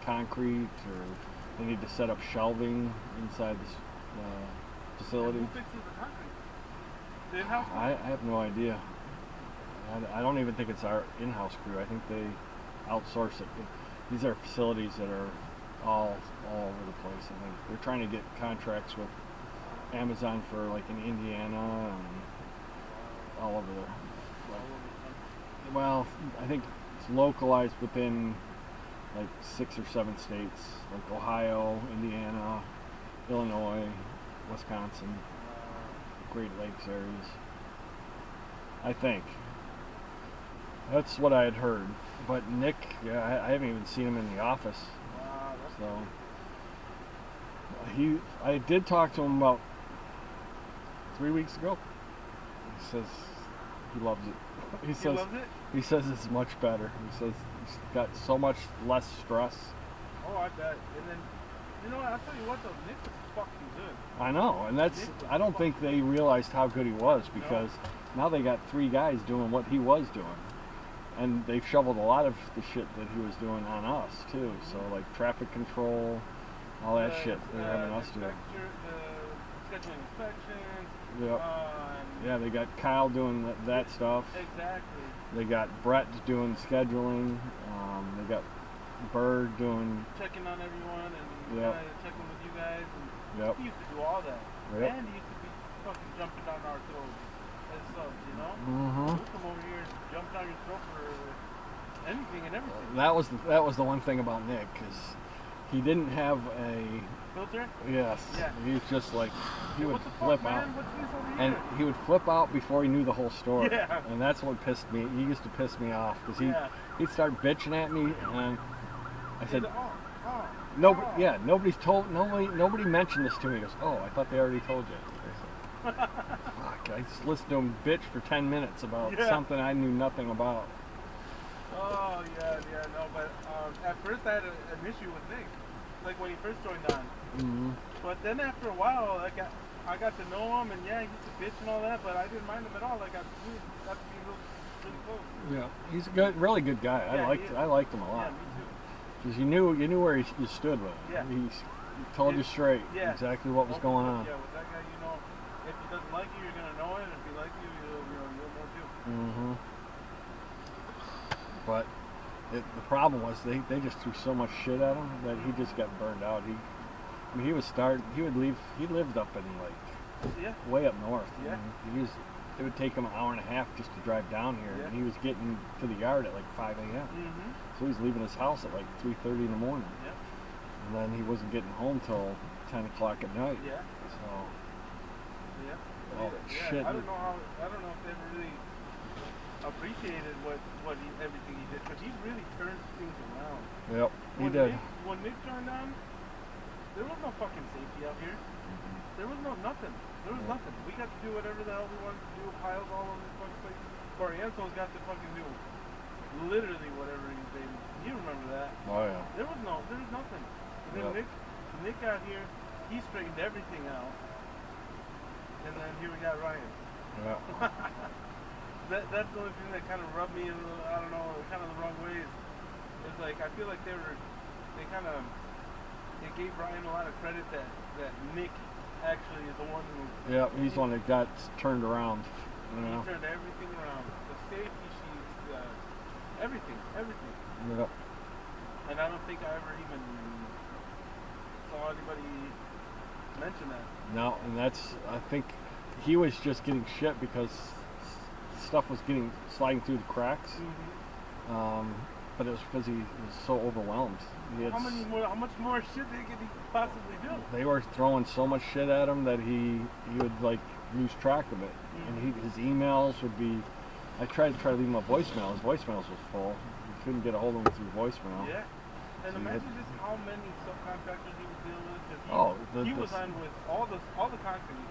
concrete, or they need to set up shelving inside this facility. And who fixes the concrete? The in-house crew? I have no idea. I don't even think it's our in-house crew. I think they outsource it. These are facilities that are all over the place. I think they're trying to get contracts with Amazon for like in Indiana and all over the. Well, I think it's localized within like 6 or 7 states, like Ohio, Indiana, Illinois, Wisconsin, Great Lakes areas. I think. That's what I had heard. But Nick, yeah, I haven't even seen him in the office. So I did talk to him about 3 weeks ago. He says he loves it. He says loves it? He says it's much better. He says he's got so much less stress. Oh, I bet. And then, you know what? I'll tell you what, though, Nick is fucking good. I know, and I don't think they realized how good he was, because now they got 3 guys doing what he was doing. And they've shoveled a lot of the shit that he was doing on us, too. So, like, traffic control, all that shit they're having us do. The scheduling inspections. Yep. Yeah, they got Kyle doing that stuff. Exactly. They got Brett doing scheduling. They got Bird doing... checking on everyone and checking with you guys. And he used to do all that. Yep. And he used to be fucking jumping down our throats as subs, you know? Mm-hmm. He'll come over here and jump down your throat for anything and everything. That was the one thing about Nick, because he didn't have a... filter? Yes. Yeah. He was just like, he would flip out. What's this over here? And he would flip out before he knew the whole story. Yeah. And that's what pissed me. He used to piss me off, because he'd start bitching at me, and I said, nobody mentioned this to me. He goes, oh, I thought they already told you. I said, fuck, I just listened to him bitch for 10 minutes about something I knew nothing about. Oh, no, but at first I had an issue with Nick, like when he first joined on. Mm-hmm. But then after a while, I got to know him, and he used to bitch and all that, but I didn't mind him at all. Like, we got to be really close. Yeah, he's a really good guy. I liked him a lot. Yeah, me too. Because you knew where you stood with him. Yeah. He told you straight exactly what was going on. Yeah, with that guy, you know, if he doesn't like you, you're gonna know it. And if he likes you, you'll know too. Mm-hmm. But the problem was they just threw so much shit at him that he just got burned out. He lived up in like way up north. Yeah. It would take him an hour and a half just to drive down here, and he was getting to the yard at like 5 a.m. Mm-hmm. So he was leaving his house at like 3:30 in the morning. Yeah. And then he wasn't getting home till 10 o'clock at night. Yeah. So. Yeah. All that shit. I don't know if they ever really appreciated everything he did, because he really turned things around. Yep, he did. When Nick turned on, there was no fucking safety out here. There was nothing. There was nothing. We got to do whatever the hell we wanted to do. Piles all over this fucking place. Coriento's got to fucking do literally whatever he did. You remember that? Oh yeah. There was nothing. And then Nick got here. He straightened everything out. And then here we got Ryan. Yeah. That's the only thing that kind of rubbed me, I don't know, kind of the wrong ways. It's like, I feel like they gave Ryan a lot of credit that Nick actually is the one who... Yeah, he's the one that got turned around. You know? He turned everything around. The safety sheets, everything. Yep. And I don't think I ever even saw anybody mention that. No, and I think he was just getting shit because stuff was sliding through the cracks. Mm-hmm. But it was because he was so overwhelmed. How much more shit could he possibly do? They were throwing so much shit at him that he would like lose track of it. Mm-hmm. And his emails would be... I tried to leave him a voicemail. His voicemails was full. You couldn't get a hold of him through voicemail. Yeah. And so imagine just how many subcontractors he was dealing with. He was on with all the concrete,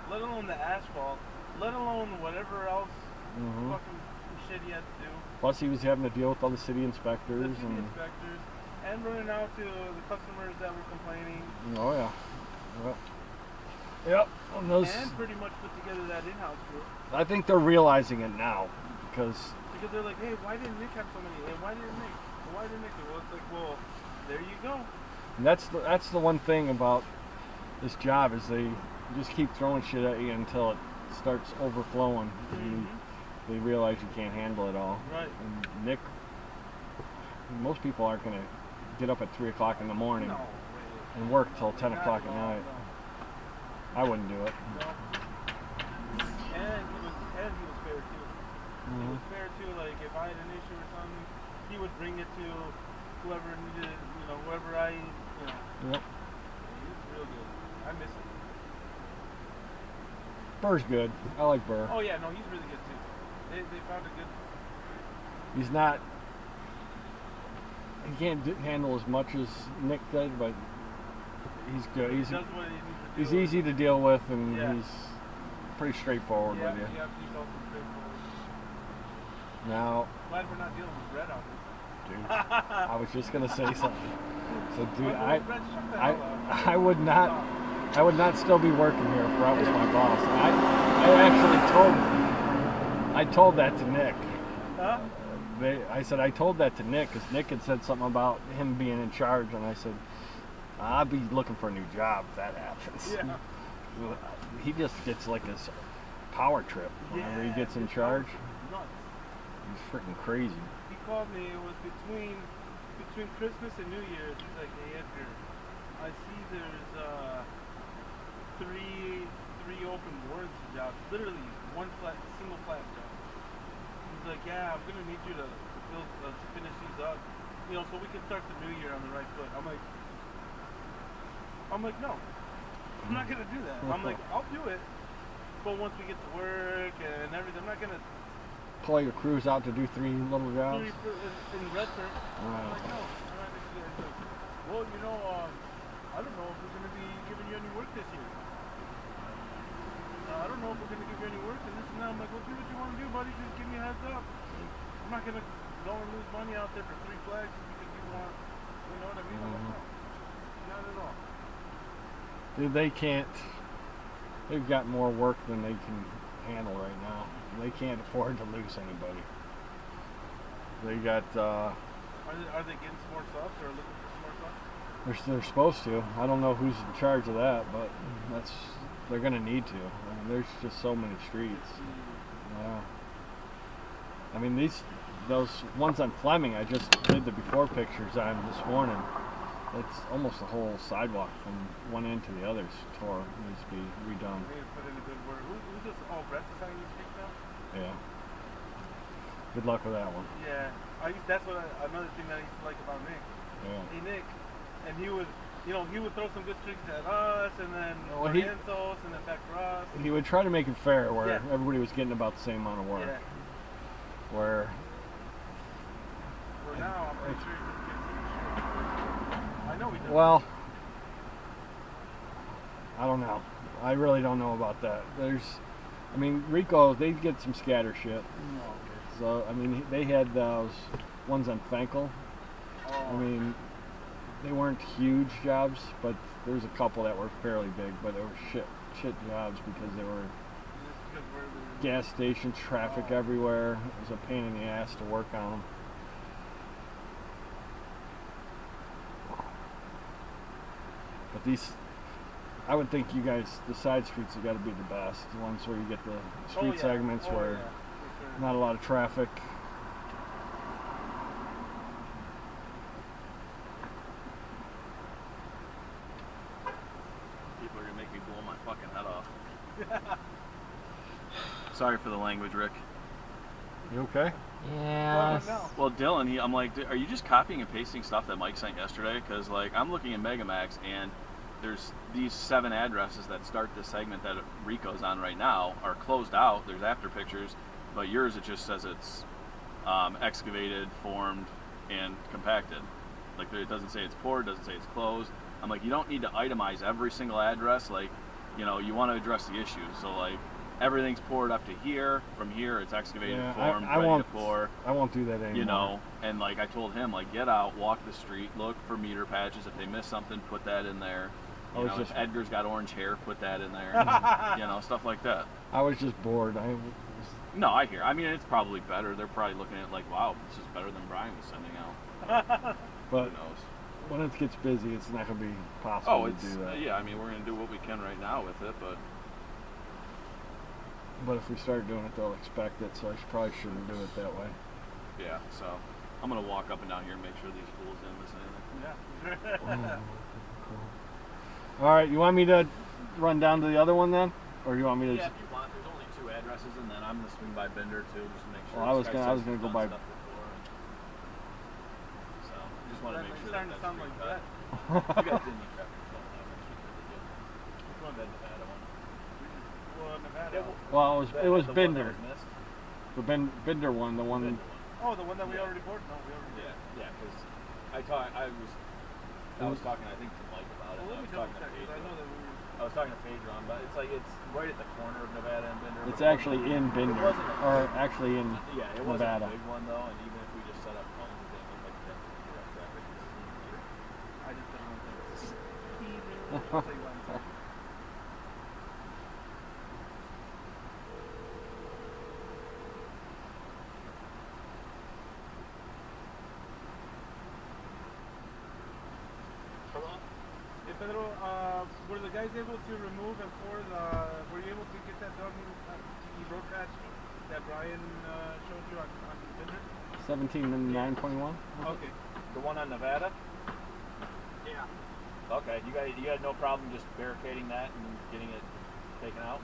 let alone the asphalt, let alone whatever else fucking shit he had to do. Plus he was having to deal with all the city inspectors. And running out to the customers that were complaining. Oh yeah. Yep. And pretty much put together that in-house group. I think they're realizing it now because they're like, hey, why didn't Nick have so many? And why didn't Nick? Well, it's like, well, There you go. And that's the one thing about this job is they just keep throwing shit at you until it starts overflowing. And they realize you can't handle it all. Right. And Nick, most people aren't going to get up at 3 o'clock in the morning No way. and work till 10 Not o'clock at at all, night. no. I wouldn't do it. No. And he was fair too. He was fair too. Like if I had an issue or something, he would bring it to whoever needed, whoever I, Yep. He was real good. I miss him. Burr's good. I like Burr. Oh yeah, no, he's really good too. They found a good. He's not. He can't handle as much as Nick did, but he's good. He does what he needs to do. He's easy to deal with, and Yeah. he's pretty straightforward with you. Yeah, he's also straightforward. Now, Glad we're not dealing with Red on this. dude, I was just gonna say something. So, dude, Red, shut the hell up. I would not still be working here if Brett was my boss. I told that to Nick. Huh? I said I told that to Nick because Nick had said something about him being in charge, and I said I'll be looking for a new job if that happens. Yeah. He just gets like this power trip whenever he gets in charge. Nuts. He's freaking crazy. He called me. It was between Christmas and New Year's. He's like, "Hey Edgar, I see there's three open warranty jobs. Literally single flat job." He's like, "Yeah, I'm gonna need you to finish these up, so we can start the new year on the right foot." I'm like, "No, I'm not gonna do that." I'm like, "I'll do it, but once we get to work and everything, I'm not gonna Pull your crews out to do 3 little jobs. in Redford." I'm like, "No, I'm not gonna do that." He's like, "Well, I don't know if we're gonna be giving you any work this year. I don't know if we're gonna give you any work and this and that." I'm like, "Well, do what you want to do, buddy. Just give me a heads up. I'm not gonna go and lose money out there for 3 flags because you want, you know what I mean?" I'm like, "No, not at all." Dude, they can't. They've got more work than they can handle right now. They can't afford to lose anybody. They got. Are they getting some more subs or looking for some more subs? They're supposed to. I don't know who's in charge of that, but they're gonna need to. I mean, there's just so many streets. Yeah. I mean, those ones on Fleming, I just did the before pictures on this morning. It's almost the whole sidewalk from one end to the other's tore. Needs to be redone. They need to put in a good word. Who's this? Oh, Brett's deciding to speak now? Yeah. Good luck with that one. Yeah. That's another thing that I used to like about Nick. Yeah. Hey Nick, and he would throw some good tricks at us, and then Orientals, and then back for us. He would try to make it fair, where Yeah. everybody was getting about the same amount of work. Yeah. Where Now, I'm pretty sure he just gets some shit. I know he does. well, I don't know. I really don't know about that. Rico, they get some scatter shit. So, they had those ones on Fenkel. Oh. They weren't huge jobs, but there's a couple that were fairly big, but they were shit jobs because they were gas station traffic everywhere. It was a pain in the ass to work on them. But I would think you guys, the side streets have got to be the best. The ones where you get the street segments where not a lot of traffic. People are going to make me blow my fucking head off. Sorry for the language, Rick. You okay? Yeah. Well, Dylan, I'm like, are you just copying and pasting stuff that Mike sent yesterday? Because, I'm looking at Megamax, and there's these 7 addresses that start the segment that Rico's on right now are closed out. There's after pictures, but yours, it just says it's excavated, formed, and compacted. It doesn't say it's poured, doesn't say it's closed. I'm like, you don't need to itemize every single address. You want to address the issue. So, everything's poured up to here. From here, it's excavated, formed, ready to pour. I won't do that anymore. And I told him, get out, walk the street, look for meter patches. If they miss something, put that in there. If Edgar's got orange hair, put that in there. Stuff like that. I was just bored. No, I hear. It's probably better. They're probably looking at wow, this is better than Brian was sending out. But who knows? when it gets busy, it's not going to be Oh, possible it's to do that. yeah. I mean, we're gonna do what we can right now with it, but But if we start doing it, they'll expect it, so I probably shouldn't do it that way. yeah. So I'm gonna walk up and down here and make sure these fools didn't miss anything. Yeah. All right, you want me to run down to the other one then? Or you want me to... Yeah, if you want. There's only 2 addresses, and then I'm gonna swing by Bender too, just to make sure. Well, I this was guy gonna says go he's by- done stuff before, and so just want to make sure starting to that's sound like cut. that. You guys didn't need traffic control now, but you did, did you? Which one? That Nevada one. Well, Nevada. Well, it was the one that Bender. was missed? The Bender one, the one... Bender one. Oh, the one that we Yeah. already boarded? No, we already did. Yeah, because I was talking, I think, to Mike about it. Well, and let me I was double talking to check, 'cause I Pedro. know that we were... I was talking to Pedro, but it's like it's right at the corner of Nevada and Bender. It's but it actually wasn't- in it Bender. wasn't a- Or actually in Yeah, it wasn't Nevada. a big one though, and even if we just set up cones, it didn't look like we had direct traffic. I just didn't want to... I'll tell you what, I'm sorry. Hello? Hey Pedro, were the guys able to remove and forward were you able to get that done TV broadcast that Brian showed you on Tinder? 17:9:21. Okay. The one on Nevada? Yeah. Okay, you had no problem just barricading that and getting it taken out?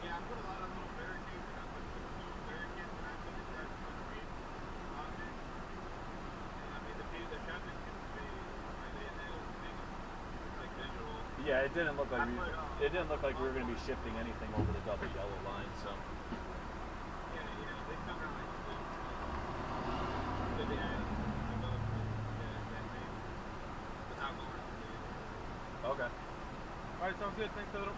Yeah, I put a lot of little barricades and I put two barricades and I put the guys on the read on it. And I mean, the traffic seems to be, like, they don't think it's like visual. Yeah, it didn't look like I put, we were going to be shifting anything over the double yellow line, so. Yeah, they still got like the ads above that thing. But not going to the Okay. Alright, sounds good. Thanks, Pedro.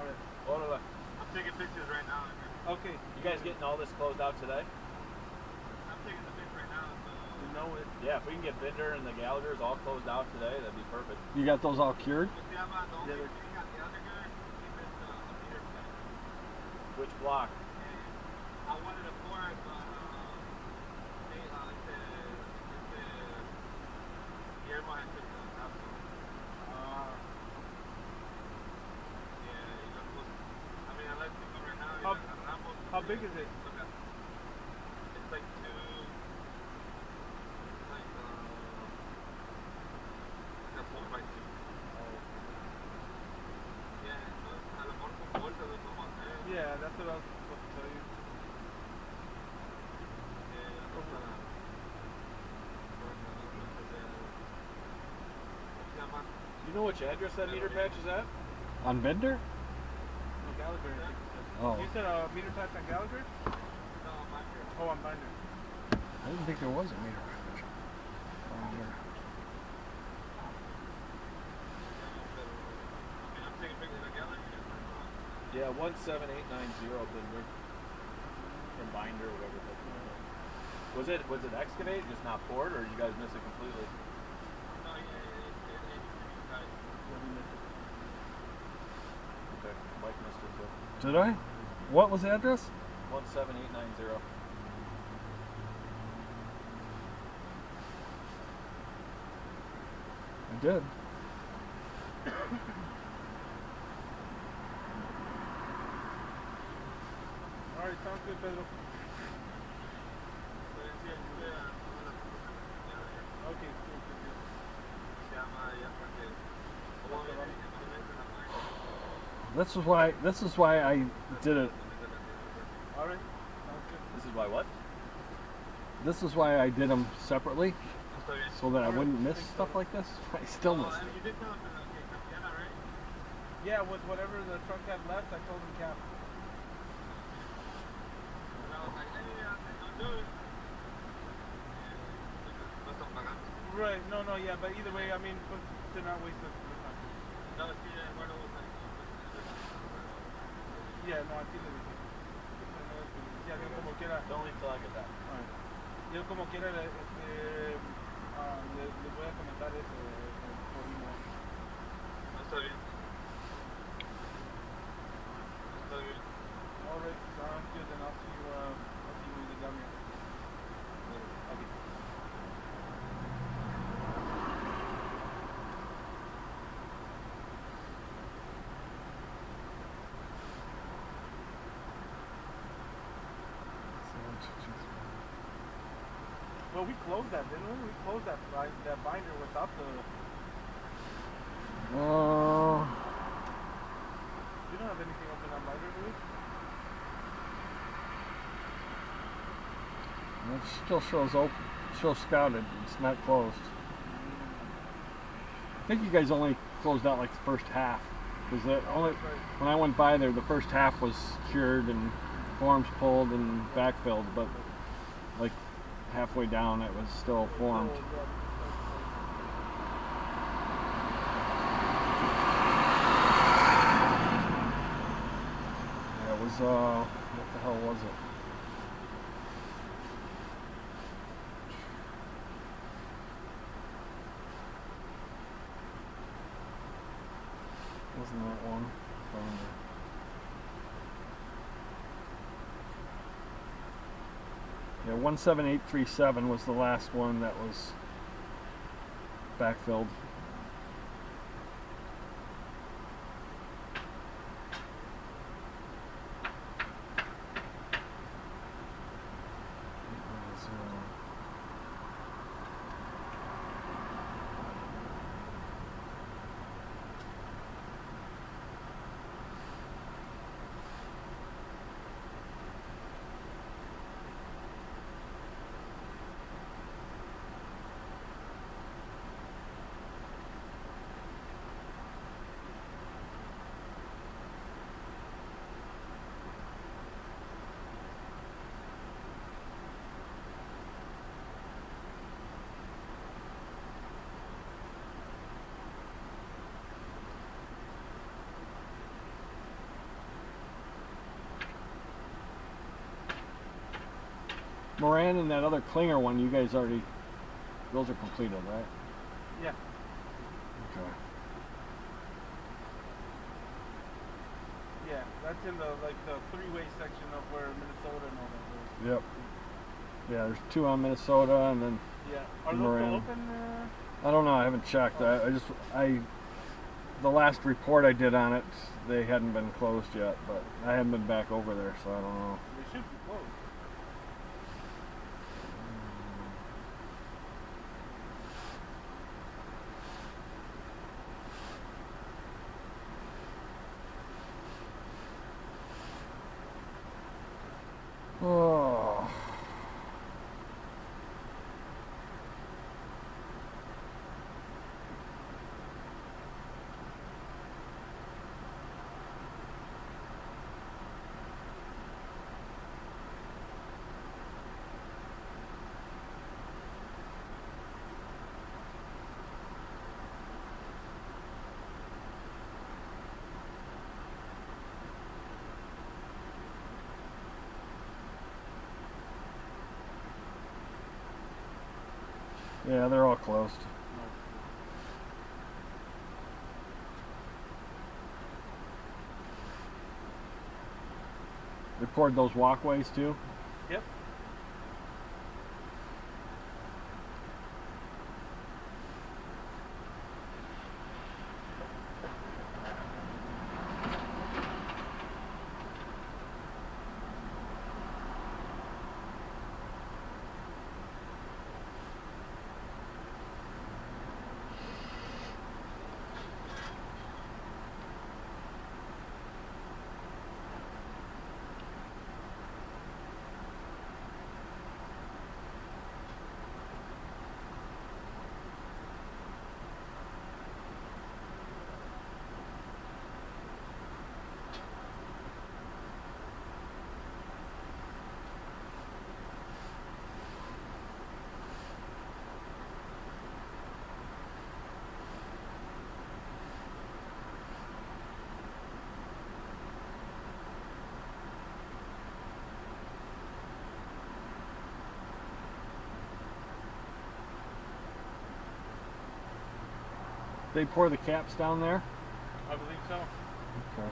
Alright. Orale. I'm taking pictures right now. Okay. You guys getting all this closed out today? I'm taking the pic right now, so. You know it. Yeah, if we can get Bender and the Gallaghers all closed out today, that'd be perfect. You got those all cured? You see, I'm on the only Yeah, thing on the other guy. Keep it a meter back. Which block? I wanted to pour it, but Guillermo had took the top off. Yeah, you're not supposed to. I mean, unless you go right now, How- you're not supposed to. how big is it? It's like two. It's like a 4x2. Yeah, so a lo mejor con bolsas de como hacer. Yeah, that's what I was supposed to tell you. You know which address that meter patch is at? On Bender? No, Gallagher, I think you said. Oh. You said meter patch on Gallagher? Oh, on Binder. I didn't think there was a meter. On there. Yeah, 17890 Bender. From Binder, whatever. Was it excavate, just not poured, or did you guys miss it completely? Okay, Mike missed it too. Did I? What was the address? 17890. I did. Alright, sounds good, Pedro. Okay, cool, good, good. This is why I did it. Alright, sounds good. This is why what? This is why I did them separately, so that I wouldn't miss stuff like this. I still missed it. You did tell him Capiana, right? Yeah, with whatever the truck had left, I told him cap. And I was like, hey, don't do it. No están pagando. Right, no, yeah, but either way, I mean, pues, to not waste the time. No, sí, bueno, Yeah, no, así le dije. Ya, yo como quiera. Don't leave till I get that. Alright. Yo como quiera, les voy a comentar eso por email. está bien. Está bien. Alright, sounds good, then I'll see you when you get down here. Okay. Well, we closed that, didn't we? We closed that binder without the. You don't have anything open on binder, do we? It still shows open, shows scouted. It's not closed. I think you guys only closed out like the first half, because only That's right. when I went by there, the first half was cured and forms pulled and backfilled, but like halfway down, it was still formed. So, yeah, Yeah, it was what the hell was it? Wasn't that one? Yeah, 17837 was the last one that was backfilled. It was, Moran and that other Klinger one, you guys already, those are completed, right? Yeah. Okay. Yeah, that's in the three-way section of where Minnesota and all that is. Yep. Yeah, there's two on Minnesota, and then Yeah. Are those Moran. still open? I don't know. I haven't checked. The last report I did on it, they hadn't been closed yet, but I haven't been back over there, so I don't know. They should be closed. Oh. Yeah, they're all closed. They poured those walkways too. Yep. They pour the caps down there. I believe so. Okay.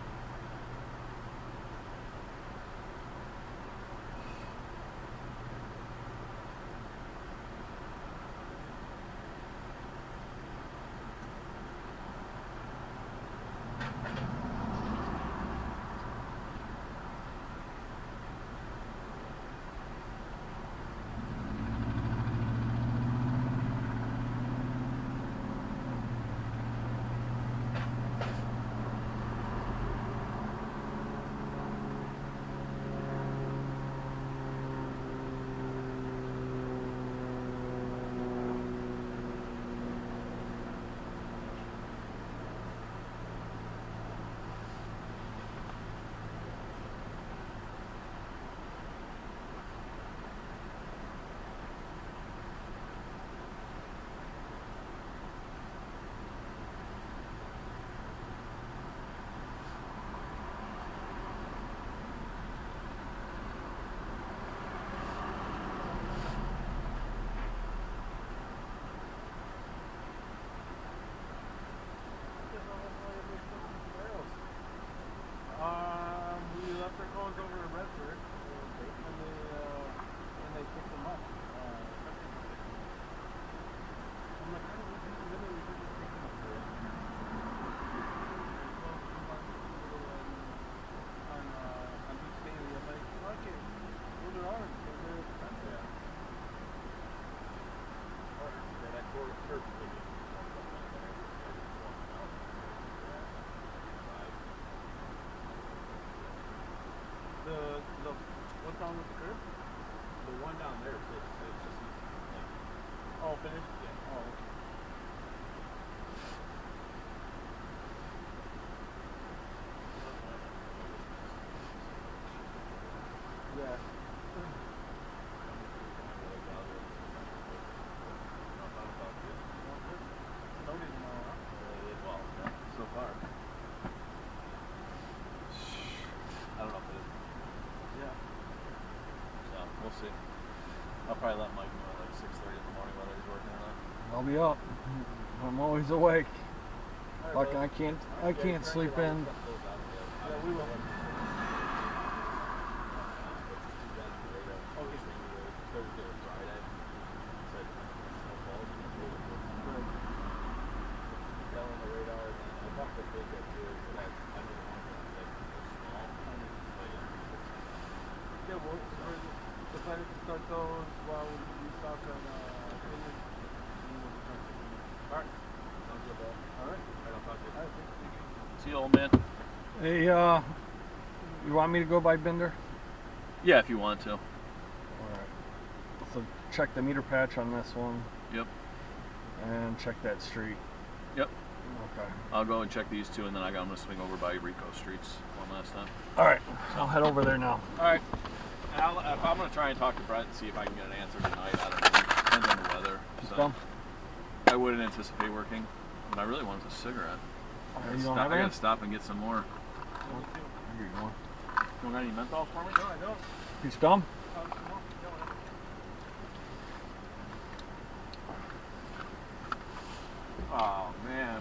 I'll be up. I'm always awake. All Like right, I can't sleep in. yeah, we will. Yeah, we're planning to start those while we stock on Finland. Alright. Sounds good, bro. Alright. I'll talk to you. Alright, thank you. See you, old man. Hey, you want me to go by Binder? Yeah, if you want to. All right. So check the meter patch on this one. Yep. And check that street. Yep. Okay. I'll go and check these two, and then I'm gonna swing over by Rico Streets one last time. All right. I'll head over there now. All right. I'm gonna try and talk to Brett and see if I can get an answer tonight. I don't know. Depends on the weather. Just So come. I wouldn't anticipate working, but I really want a cigarette. You don't have I any? gotta stop and get some more. Here you go. You don't got any menthol for me? No, I don't. Piece of gum? Oh man.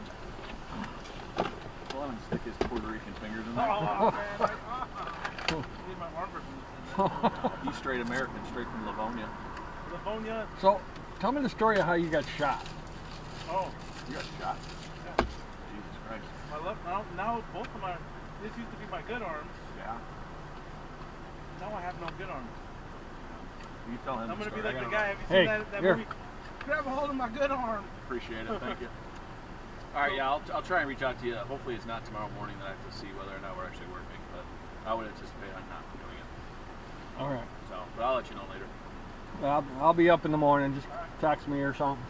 Let him stick his Puerto Rican fingers in there. Oh, man. I need my arm removed. He's straight American, straight from Livonia. Livonia. So, tell me the story of how you got shot. Oh, You got shot? yeah. Jesus Christ. My left, now both of my, this used to be my good arm. Yeah. Now I have no good arm. You tell him. I'm the gonna be story. like I the gotta guy. Have you Hey, seen that here. movie? Grab a hold of my good arm. Appreciate it. Thank you. All right, yeah, I'll try and reach out to you. Hopefully, it's not tomorrow morning that I have to see whether or not we're actually working, but I would anticipate I'm not doing it. All right. So, but I'll let you know later. I'll be up in the morning. Just text me or something.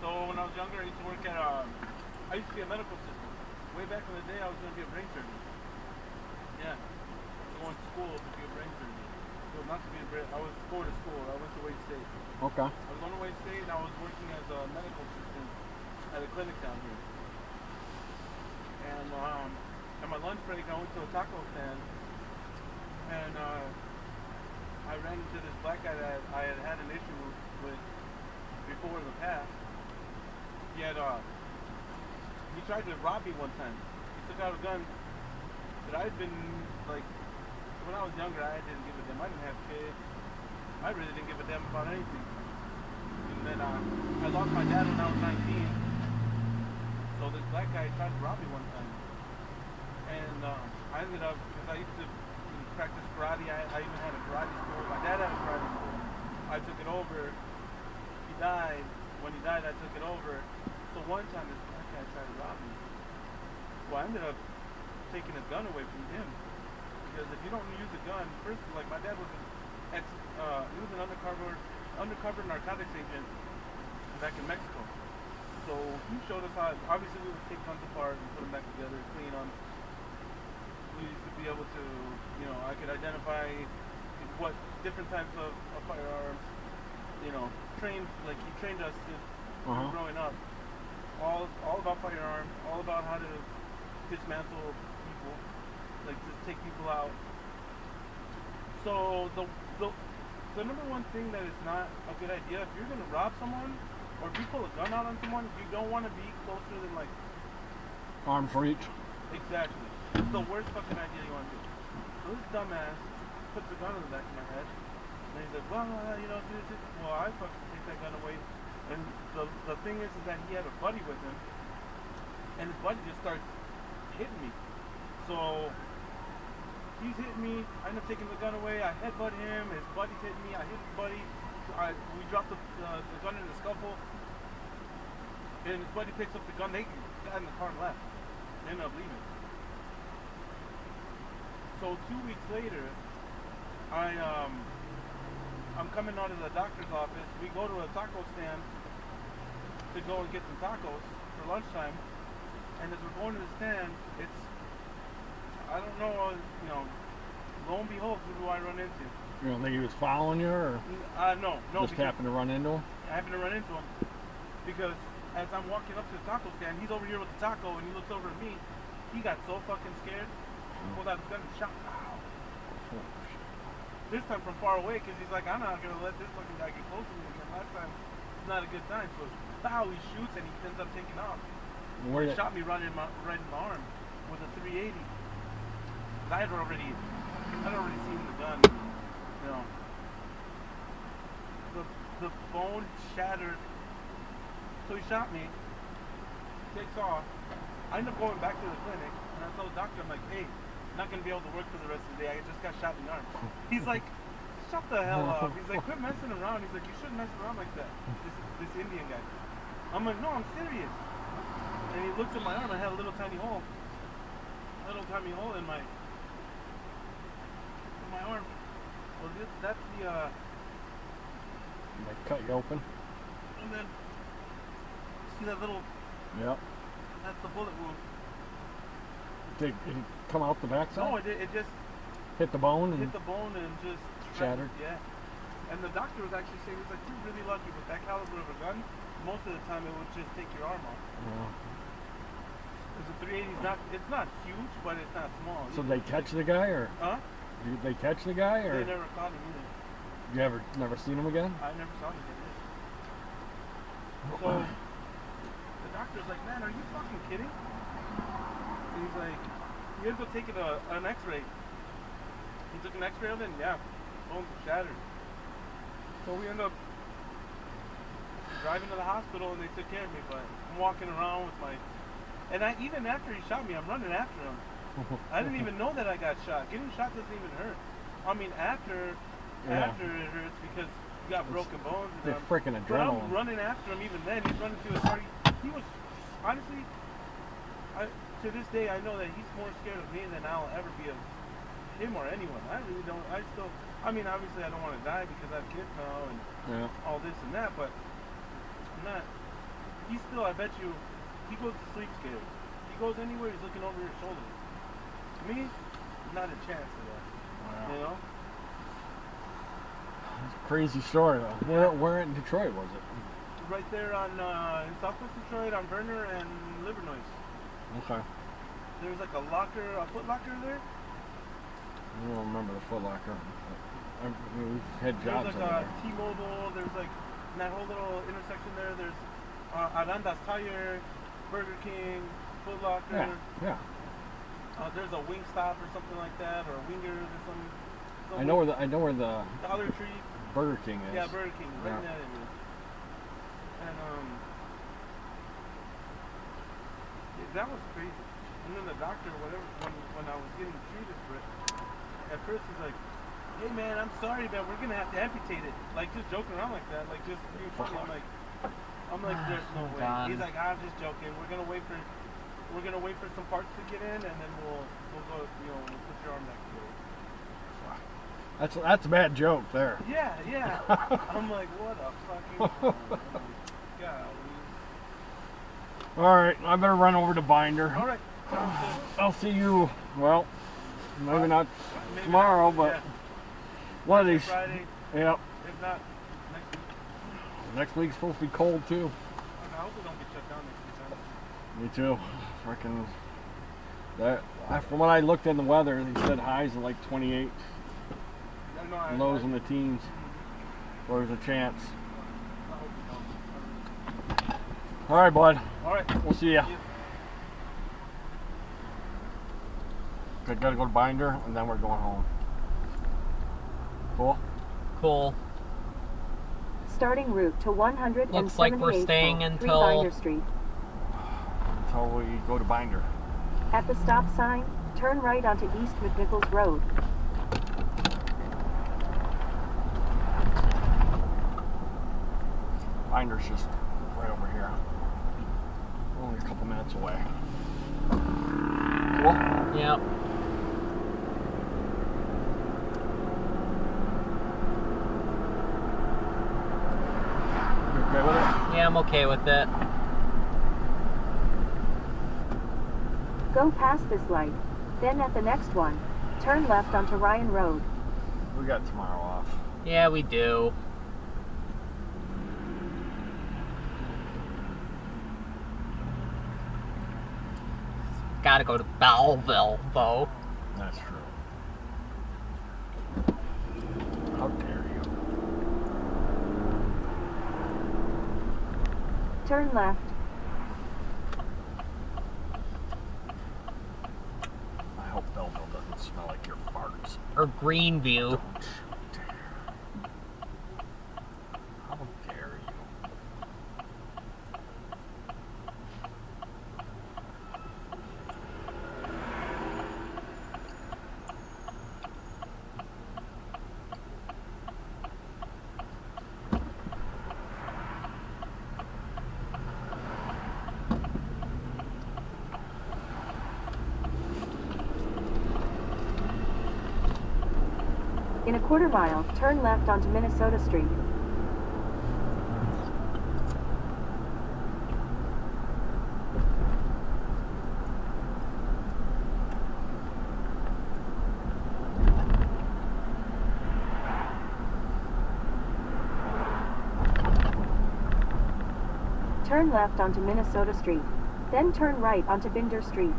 So when I was younger, I used to work at I used to be a medical assistant. Way back in the day, I was going to be a brain surgeon. Yeah. I was going to school to be a brain surgeon. So not to be a brain, I was going to school. I went to Wade State. Okay. I was on the Wade State and I was working as a medical assistant at a clinic down here. And at my lunch break, I went to a taco stand and I ran into this black guy that I had an issue with before in the past. He tried to rob me one time. He took out a gun that I had been, like, when I was younger, I didn't give a damn. I didn't have kids. I really didn't give a damn about anything. And then I lost my dad when I was 19. So this black guy tried to rob me one time. And I ended up, because I used to practice karate, I even had a karate school. My dad had a karate school. I took it over. He died. When he died, I took it over. So one time this black guy tried to rob me. Well, I ended up taking his gun away from him. Because if you don't use a gun, first, like my dad was he was an undercover narcotics agent back in Mexico. So he showed us how, obviously we would take guns apart and put them back together, clean them. We used to be able to, you know, I could identify what different types of firearms, you know, he trained us growing up. All about firearms, all about how to dismantle people, like just take people out. So the number one thing that is not a good idea, if you're gonna rob someone or if you pull a gun out on someone, you don't want to be closer than like Arm's reach. exactly. It's the worst fucking idea you want to do. So this dumbass puts a gun in the back of my head, and he's like, well, you know, well, I fucking take that gun away. And the thing is that he had a buddy with him, and his buddy just starts hitting me. So he's hitting me. I end up taking the gun away. I headbutt him. His buddy's hitting me. I hit his buddy. We dropped the gun in the scuffle, and his buddy picks up the gun. They got in the car and left. They ended up leaving. So 2 weeks later, I'm coming out of the doctor's office. We go to a taco stand to go and get some tacos for lunchtime. And as we're going to the stand, I don't know, you know, lo and behold, who do I run into? You don't think he was following you, or No. just happened to run into him? I happened to run into him because as I'm walking up to the taco stand, he's over here with the taco and he looks over at me. He got so fucking scared. He pulled out his gun and shot. This time from far away because he's like, I'm not going to let this fucking guy get close to me again. Last time, not a good sign. So, pow, he shoots and he ends up taking off. Where He did, shot me right in my arm with a 380. I had already seen the gun. You know, the bone shattered. So he shot me. Takes off. I end up going back to the clinic, and I told the doctor, I'm like, hey, I'm not gonna be able to work for the rest of the day. I just got shot in the arm. He's like, shut the hell up. He's like, quit messing around. He's like, you shouldn't mess around like that. This Indian guy. I'm like, no, I'm serious. And he looks at my arm. I had a little tiny hole. In my arm. Well, that's the they cut you open? and then see that little. Yep. That's the bullet wound. Did it come out the backside? No, it just Hit the bone and hit the bone and just Shattered? Yeah. And the doctor was actually saying, he's like, you're really lucky with that caliber of a gun. Most of the time, it would just take your arm off. Because the 380 is not, it's not huge, but it's not small. So they catch the guy, or Huh? did they catch the guy, or They never caught him either. you never seen him again? I never saw him again. So the doctor's like, man, are you fucking kidding? And he's like, he ends up taking an x-ray. He took an x-ray of it, and yeah, bones were shattered. So we end up driving to the hospital, and they took care of me, but I'm walking around with my, and even after he shot me, I'm running after him. I didn't even know that I got shot. Getting shot doesn't even hurt. I mean, after it hurts because you got broken bones. The freaking But I'm adrenaline. running after him even then. He's running to his car. He was, honestly, to this day, I know that he's more scared of me than I'll ever be of him or anyone. I really don't. I mean, obviously, I don't want to die because I have kids now and Yeah. all this and that, but I'm not. He's still, I bet you, he goes to sleep scared. He goes anywhere, he's looking over his shoulder. Me, not a chance of that. Wow. You know? It's a crazy story though. Where in Detroit was it? Right there on in Southwest Detroit on Verner and Livernois. Okay. There's like a Foot Locker there. I don't remember the Foot Locker. We've had jobs There's over like there. T-Mobile. There's like in that whole little intersection there. There's Aranda's Tire, Burger King, Foot Locker. Yeah. There's a Wingstop or something like that, or a Wingers or something. I know where the Dollar Tree. Burger King is. Yeah, Burger King, right Yeah. in that area. And that was crazy. And then the doctor, whatever, when I was getting treated for it, at first he's like, "Hey man, I'm sorry, man, we're gonna have to amputate it." Like just joking around like that, like just being funny. I'm like, there's no way. God. He's like, I'm just joking. We're gonna wait for some parts to get in, and then we'll go, we'll put your arm back together. That's a bad joke there. Yeah. I'm like, what a fucking God. All right, I better run over to Binder. All right. I'll see you. Well, maybe not Maybe tomorrow, not, but yeah. one of these. Friday, Yep. if not next week. Next week's supposed to be cold too. I hope we don't get shut down next week. Me too. Freaking. From what I looked in the weather, they said highs of like 28, I know, I lows in the teens. So there's a chance. I hope we don't. All right, bud. All right. We'll see ya. Yeah. I gotta go to Binder, and then we're going home. Cool. Cool. Starting route to 178 Looks like we're staying 3 until- Binder Street. Until we go to Binder. At the stop sign, turn right onto East McNichols Road. Binder's just right over here. Only a couple minutes away. Cool. Yep. You okay with it? Yeah, I'm okay with it. Go past this light. Then at the next one, turn left onto Ryan Road. We got tomorrow off. Yeah, we do. Gotta go to Belleville, though. That's true. How dare you? Turn left. I hope Belleville doesn't smell like your farts. Or Greenview. Don't you dare. How dare you? In a quarter mile, turn left onto Minnesota Street. Turn left onto Minnesota Street. Then turn right onto Binder Street.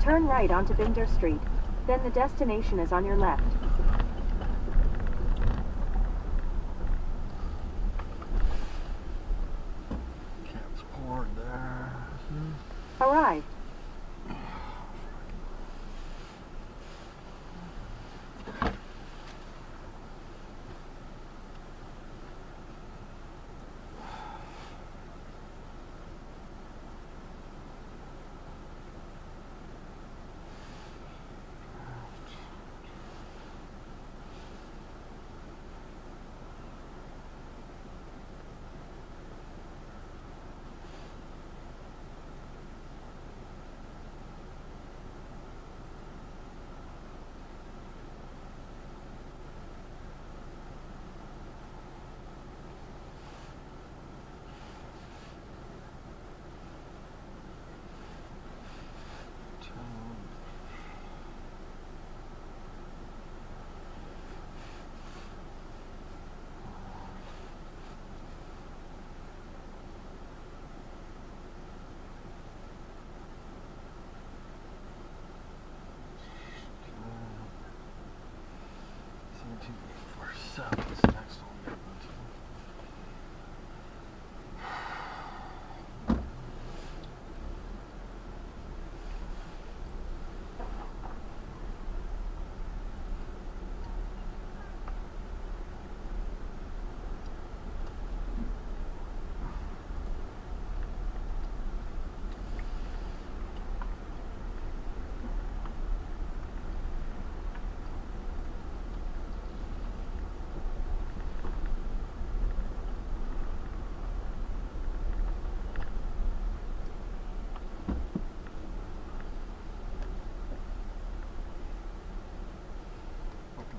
Turn right onto Binder Street. Then the destination is on your left. Cat's poured there. Arrived. Is the next one we're going to.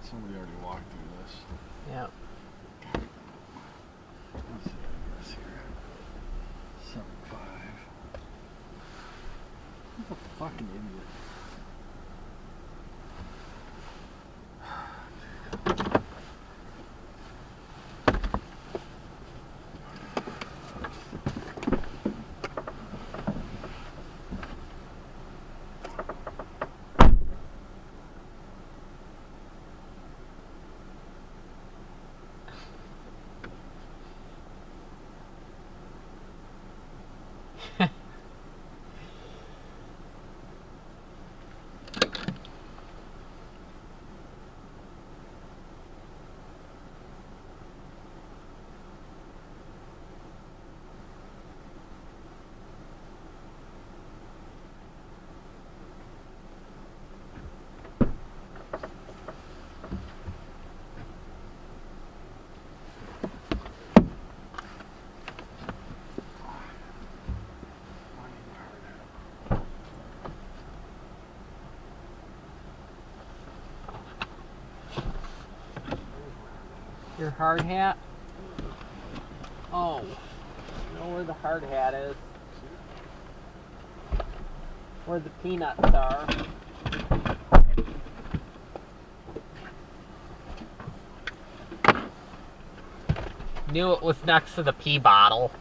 Somebody already walked through this. Yep. Let's see, I guess here. 7.5. What a fucking idiot. Your hard hat? Oh. You know where the hard hat is? Where the peanuts are. Knew it was next to the pee bottle.